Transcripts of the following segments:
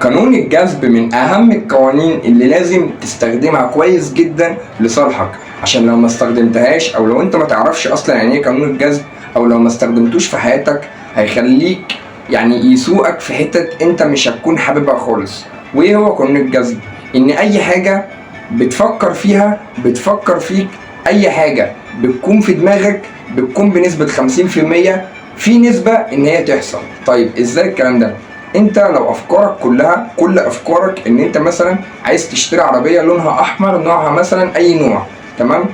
قانون الجذب من اهم القوانين اللي لازم تستخدمها كويس جدا لصالحك، عشان لو ما استخدمتهاش او لو انت ما تعرفش اصلا يعني ايه قانون الجذب، او لو ما استخدمتوش في حياتك هيخليك يعني يسوقك في حتة انت مش هتكون حاببها خالص. وايه هو قانون الجذب؟ ان اي حاجة بتفكر فيها بتفكر فيك، اي حاجة بتكون في دماغك بتكون بنسبة 50% في نسبة ان هي تحصل. طيب ازاي الكلام ده؟ انت لو افكارك كلها كل افكارك ان انت مثلا عايز تشتري عربية لونها احمر، نوعها مثلا اي نوع، تمام؟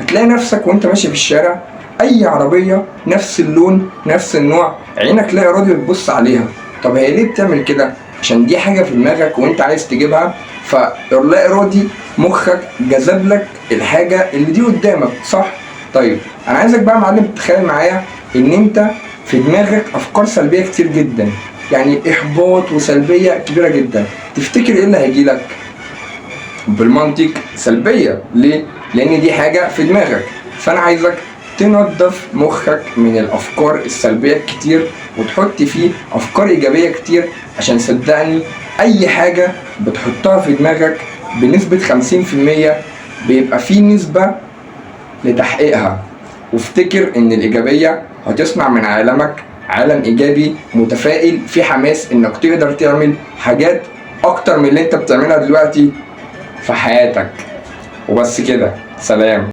هتلاقي نفسك وانت ماشي في الشارع اي عربية نفس اللون نفس النوع عينك لا ارادي بتبص عليها. طب هي ليه بتعمل كده؟ عشان دي حاجة في دماغك وانت عايز تجيبها، فلا ارادي مخك جذب لك الحاجة اللي دي قدامك، صح؟ طيب انا عايزك بقى يا معلم تتخيل معايا ان انت في دماغك افكار سلبية كتير جدا، يعني احباط وسلبية كبيرة جدا. تفتكر ايه اللي هيجيلك؟ بالمنطق سلبية. ليه؟ لان دي حاجة في دماغك. فانا عايزك تنظف مخك من الافكار السلبية الكتير وتحط فيه افكار ايجابية كتير، عشان صدقني اي حاجة بتحطها في دماغك بنسبة 50% بيبقى فيه نسبة لتحقيقها. وافتكر ان الايجابية هتصنع من عالمك عالم ايجابي متفائل في حماس انك تقدر تعمل حاجات اكتر من اللي انت بتعملها دلوقتي في حياتك. وبس كده، سلام.